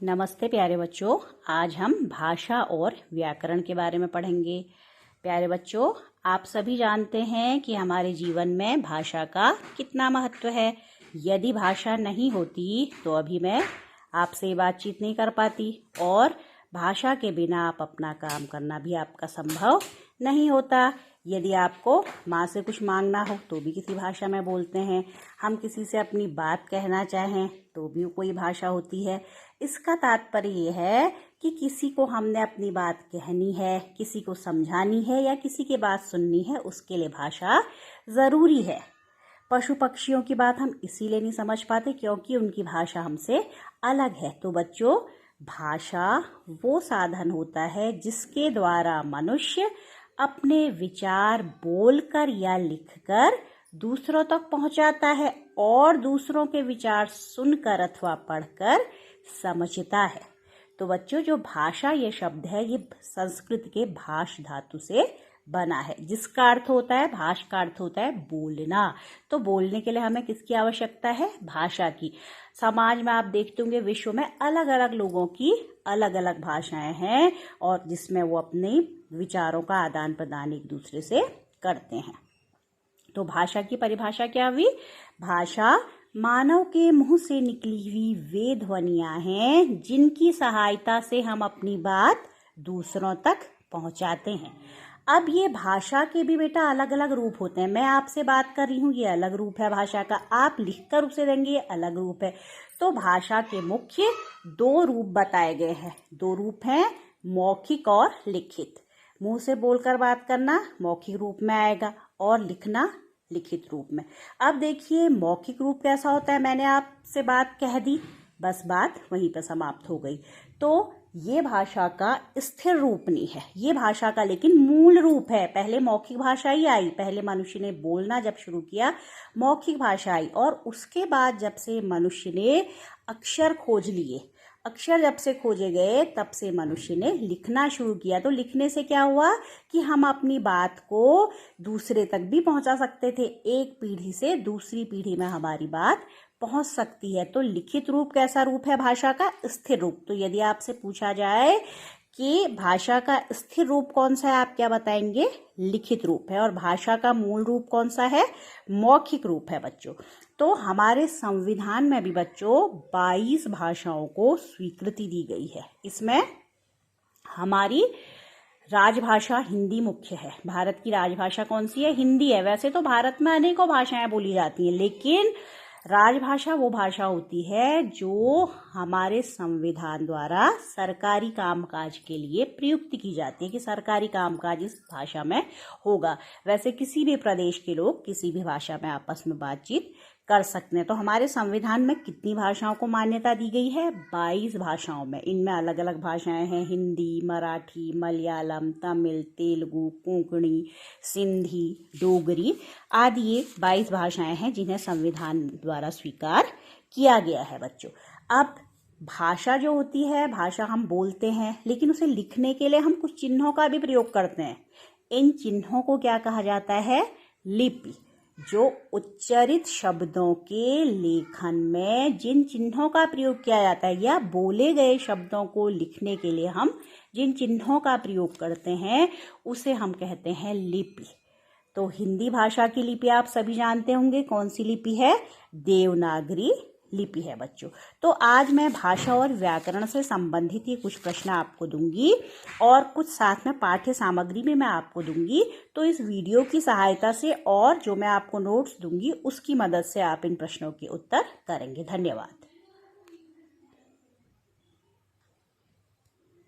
नमस्ते प्यारे बच्चों। आज हम भाषा और व्याकरण के बारे में पढ़ेंगे। प्यारे बच्चों, आप सभी जानते हैं कि हमारे जीवन में भाषा का कितना महत्व है। यदि भाषा नहीं होती तो अभी मैं आपसे बातचीत नहीं कर पाती, और भाषा के बिना आप अपना काम करना भी आपका संभव नहीं होता। यदि आपको माँ से कुछ मांगना हो तो भी किसी भाषा में बोलते हैं। हम किसी से अपनी बात कहना चाहें तो भी कोई भाषा होती है। इसका तात्पर्य ये है कि किसी को हमने अपनी बात कहनी है, किसी को समझानी है या किसी की बात सुननी है, उसके लिए भाषा ज़रूरी है। पशु पक्षियों की बात हम इसीलिए नहीं समझ पाते क्योंकि उनकी भाषा हमसे अलग है। तो बच्चों, भाषा वो साधन होता है जिसके द्वारा मनुष्य अपने विचार बोलकर या लिखकर दूसरों तक पहुंचाता है और दूसरों के विचार सुनकर अथवा पढ़कर समझता है। तो बच्चों, जो भाषा ये शब्द है ये संस्कृत के भाष धातु से बना है, जिसका अर्थ होता है, भाष का अर्थ होता है बोलना। तो बोलने के लिए हमें किसकी आवश्यकता है? भाषा की। समाज में आप देखते होंगे विश्व में अलग अलग लोगों की अलग अलग भाषाएं हैं, और जिसमें वो अपने विचारों का आदान प्रदान एक दूसरे से करते हैं। तो भाषा की परिभाषा क्या हुई? भाषा मानव के मुंह से निकली हुई वे ध्वनियां हैं जिनकी सहायता से हम अपनी बात दूसरों तक पहुंचाते हैं। अब ये भाषा के भी बेटा अलग अलग रूप होते हैं। मैं आपसे बात कर रही हूँ, ये अलग रूप है भाषा का। आप लिखकर उसे देंगे, ये अलग रूप है। तो भाषा के मुख्य दो रूप बताए गए हैं। दो रूप हैं, मौखिक और लिखित। मुंह से बोलकर बात करना मौखिक रूप में आएगा और लिखना लिखित रूप में। अब देखिए मौखिक रूप कैसा होता है। मैंने आपसे बात कह दी, बस बात वहीं पर समाप्त हो गई। तो ये भाषा का स्थिर रूप नहीं है, ये भाषा का लेकिन मूल रूप है। पहले मौखिक भाषा ही आई, पहले मनुष्य ने बोलना जब शुरू किया मौखिक भाषा आई, और उसके बाद जब से मनुष्य ने अक्षर खोज लिए, अक्षर जब से खोजे गए तब से मनुष्य ने लिखना शुरू किया। तो लिखने से क्या हुआ कि हम अपनी बात को दूसरे तक भी पहुंचा सकते थे। एक पीढ़ी से दूसरी पीढ़ी में हमारी बात पहुंच सकती है। तो लिखित रूप कैसा रूप है भाषा का? स्थिर रूप। तो यदि आपसे पूछा जाए कि भाषा का स्थिर रूप कौन सा है, आप क्या बताएंगे? लिखित रूप है। और भाषा का मूल रूप कौन सा है? मौखिक रूप है बच्चों। तो हमारे संविधान में भी बच्चों 22 भाषाओं को स्वीकृति दी गई है। इसमें हमारी राजभाषा हिंदी मुख्य है। भारत की राजभाषा कौन सी है? हिंदी है। वैसे तो भारत में अनेकों भाषाएं बोली जाती हैं, लेकिन राजभाषा वो भाषा होती है जो हमारे संविधान द्वारा सरकारी कामकाज के लिए प्रयुक्त की जाती है कि सरकारी कामकाज इस भाषा में होगा। वैसे किसी भी प्रदेश के लोग किसी भी भाषा में आपस में बातचीत कर सकते हैं। तो हमारे संविधान में कितनी भाषाओं को मान्यता दी गई है? 22 भाषाओं में। इनमें अलग अलग भाषाएं हैं, हिंदी, मराठी, मलयालम, तमिल, तेलुगु, कोंकणी, सिंधी, डोगरी आदि ये 22 भाषाएं हैं जिन्हें संविधान द्वारा स्वीकार किया गया है बच्चों। अब भाषा जो होती है, भाषा हम बोलते हैं, लेकिन उसे लिखने के लिए हम कुछ चिन्हों का भी प्रयोग करते हैं। इन चिन्हों को क्या कहा जाता है? लिपि। जो उच्चारित शब्दों के लेखन में जिन चिन्हों का प्रयोग किया जाता है, या बोले गए शब्दों को लिखने के लिए हम जिन चिन्हों का प्रयोग करते हैं, उसे हम कहते हैं लिपि। तो हिंदी भाषा की लिपि आप सभी जानते होंगे, कौन सी लिपि है? देवनागरी लिपि है बच्चों। तो आज मैं भाषा और व्याकरण से संबंधित ये कुछ प्रश्न आपको दूंगी, और कुछ साथ में पाठ्य सामग्री भी मैं आपको दूंगी। तो इस वीडियो की सहायता से और जो मैं आपको नोट्स दूंगी उसकी मदद से आप इन प्रश्नों के उत्तर करेंगे। धन्यवाद।